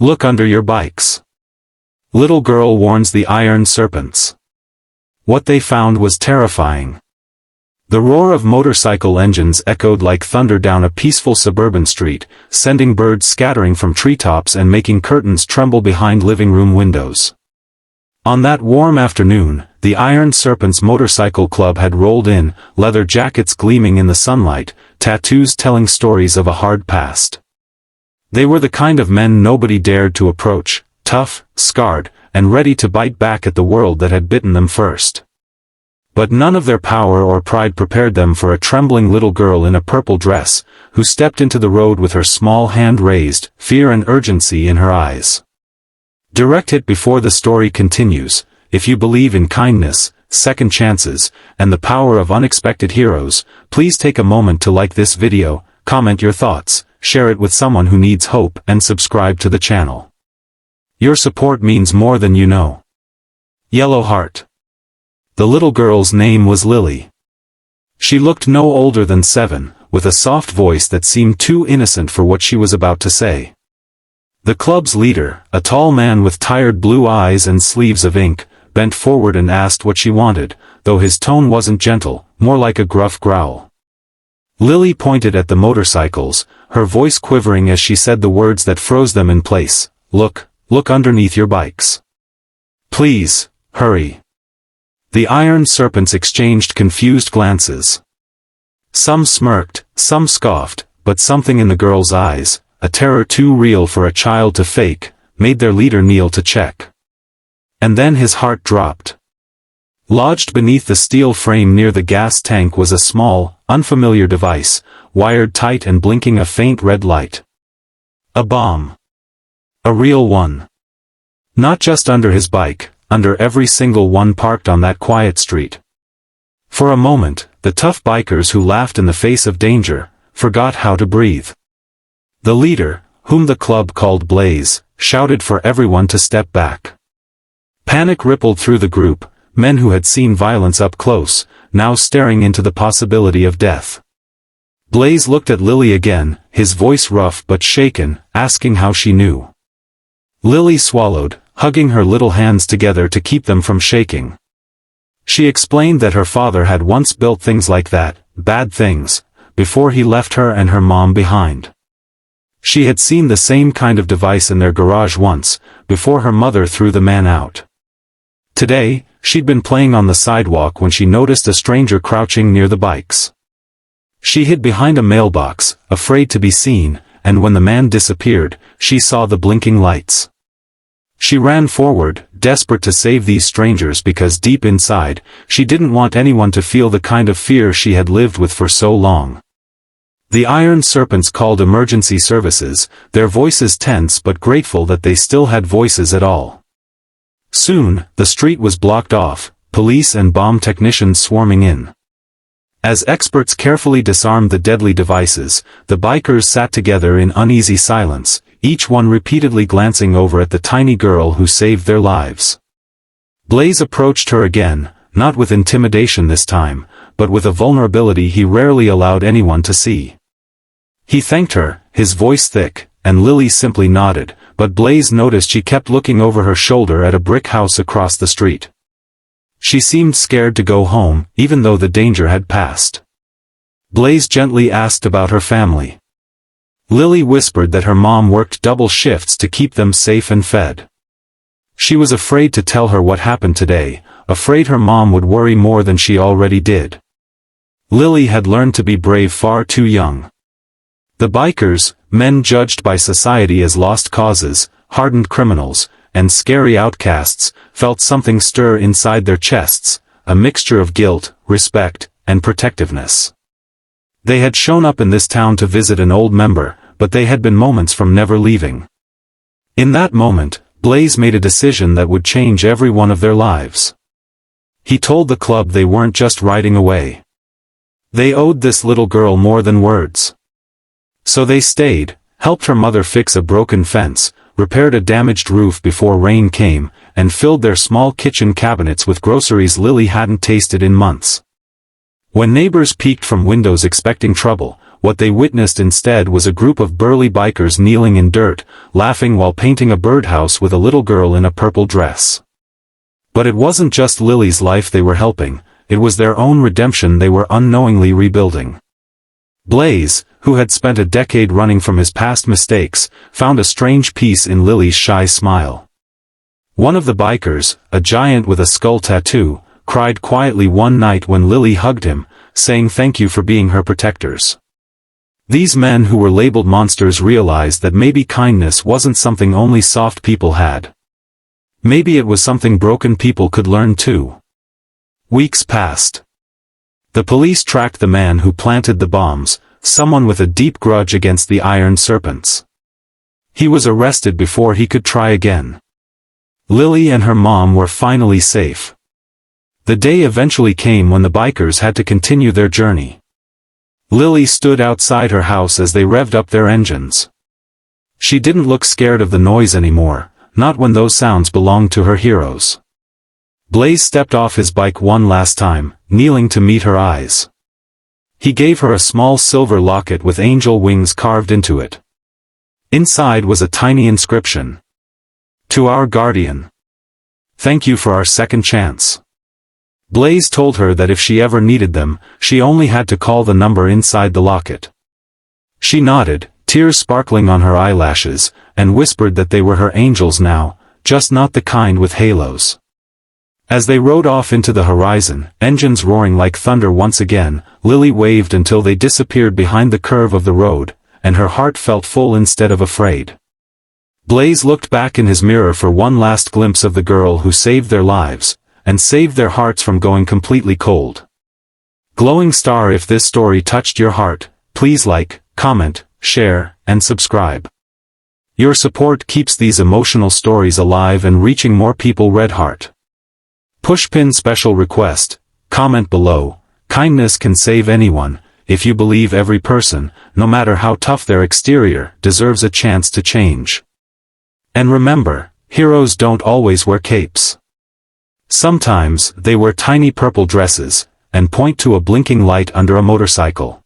Look under your bikes. Little girl warns the iron serpents. What they found was terrifying. The roar of motorcycle engines echoed like thunder down a peaceful suburban street, sending birds scattering from treetops and making curtains tremble behind living room windows. On that warm afternoon, the Iron Serpents Motorcycle Club had rolled in, leather jackets gleaming in the sunlight, tattoos telling stories of a hard past. They were the kind of men nobody dared to approach, tough, scarred, and ready to bite back at the world that had bitten them first. But none of their power or pride prepared them for a trembling little girl in a purple dress, who stepped into the road with her small hand raised, fear and urgency in her eyes. Direct hit before the story continues. If you believe in kindness, second chances, and the power of unexpected heroes, please take a moment to like this video, comment your thoughts, share it with someone who needs hope, and subscribe to the channel. Your support means more than you know. Yellow Heart. The little girl's name was Lily. She looked no older than 7, with a soft voice that seemed too innocent for what she was about to say. The club's leader, a tall man with tired blue eyes and sleeves of ink, bent forward and asked what she wanted, though his tone wasn't gentle, more like a gruff growl. Lily pointed at the motorcycles, her voice quivering as she said the words that froze them in place. Look underneath your bikes. Please, hurry. The Iron Serpents exchanged confused glances. Some smirked, some scoffed, but something in the girl's eyes, a terror too real for a child to fake, made their leader kneel to check. And then his heart dropped. Lodged beneath the steel frame near the gas tank was a small, unfamiliar device, wired tight and blinking a faint red light. A bomb. A real one. Not just under his bike, under every single one parked on that quiet street. For a moment, the tough bikers who laughed in the face of danger, forgot how to breathe. The leader, whom the club called Blaze, shouted for everyone to step back. Panic rippled through the group, men who had seen violence up close, now staring into the possibility of death. Blaze looked at Lily again, his voice rough but shaken, asking how she knew. Lily swallowed, hugging her little hands together to keep them from shaking. She explained that her father had once built things like that, bad things, before he left her and her mom behind. She had seen the same kind of device in their garage once, before her mother threw the man out. Today, she'd been playing on the sidewalk when she noticed a stranger crouching near the bikes. She hid behind a mailbox, afraid to be seen, and when the man disappeared, she saw the blinking lights. She ran forward, desperate to save these strangers because deep inside, she didn't want anyone to feel the kind of fear she had lived with for so long. The Iron Serpents called emergency services, their voices tense but grateful that they still had voices at all. Soon, the street was blocked off, police and bomb technicians swarming in. As experts carefully disarmed the deadly devices, the bikers sat together in uneasy silence, each one repeatedly glancing over at the tiny girl who saved their lives. Blaze approached her again, not with intimidation this time, but with a vulnerability he rarely allowed anyone to see. He thanked her, his voice thick, and Lily simply nodded, but Blaze noticed she kept looking over her shoulder at a brick house across the street. She seemed scared to go home, even though the danger had passed. Blaze gently asked about her family. Lily whispered that her mom worked double shifts to keep them safe and fed. She was afraid to tell her what happened today, afraid her mom would worry more than she already did. Lily had learned to be brave far too young. The bikers, men judged by society as lost causes, hardened criminals, and scary outcasts, felt something stir inside their chests, a mixture of guilt, respect, and protectiveness. They had shown up in this town to visit an old member, but they had been moments from never leaving. In that moment, Blaze made a decision that would change every one of their lives. He told the club they weren't just riding away. They owed this little girl more than words. So they stayed, helped her mother fix a broken fence, repaired a damaged roof before rain came, and filled their small kitchen cabinets with groceries Lily hadn't tasted in months. When neighbors peeked from windows expecting trouble, what they witnessed instead was a group of burly bikers kneeling in dirt, laughing while painting a birdhouse with a little girl in a purple dress. But it wasn't just Lily's life they were helping, it was their own redemption they were unknowingly rebuilding. Blaze, who had spent a decade running from his past mistakes, found a strange peace in Lily's shy smile. One of the bikers, a giant with a skull tattoo, cried quietly one night when Lily hugged him, saying thank you for being her protectors. These men who were labeled monsters realized that maybe kindness wasn't something only soft people had. Maybe it was something broken people could learn too. Weeks passed. The police tracked the man who planted the bombs, someone with a deep grudge against the Iron Serpents. He was arrested before he could try again. Lily and her mom were finally safe. The day eventually came when the bikers had to continue their journey. Lily stood outside her house as they revved up their engines. She didn't look scared of the noise anymore, not when those sounds belonged to her heroes. Blaze stepped off his bike one last time, kneeling to meet her eyes. He gave her a small silver locket with angel wings carved into it. Inside was a tiny inscription. To our guardian. Thank you for our second chance. Blaze told her that if she ever needed them, she only had to call the number inside the locket. She nodded, tears sparkling on her eyelashes, and whispered that they were her angels now, just not the kind with halos. As they rode off into the horizon, engines roaring like thunder once again, Lily waved until they disappeared behind the curve of the road, and her heart felt full instead of afraid. Blaze looked back in his mirror for one last glimpse of the girl who saved their lives, and saved their hearts from going completely cold. Glowing star, if this story touched your heart, please like, comment, share, and subscribe. Your support keeps these emotional stories alive and reaching more people. Red heart. Pushpin special request, comment below. Kindness can save anyone, if you believe every person, no matter how tough their exterior, deserves a chance to change. And remember, heroes don't always wear capes. Sometimes, they wear tiny purple dresses, and point to a blinking light under a motorcycle.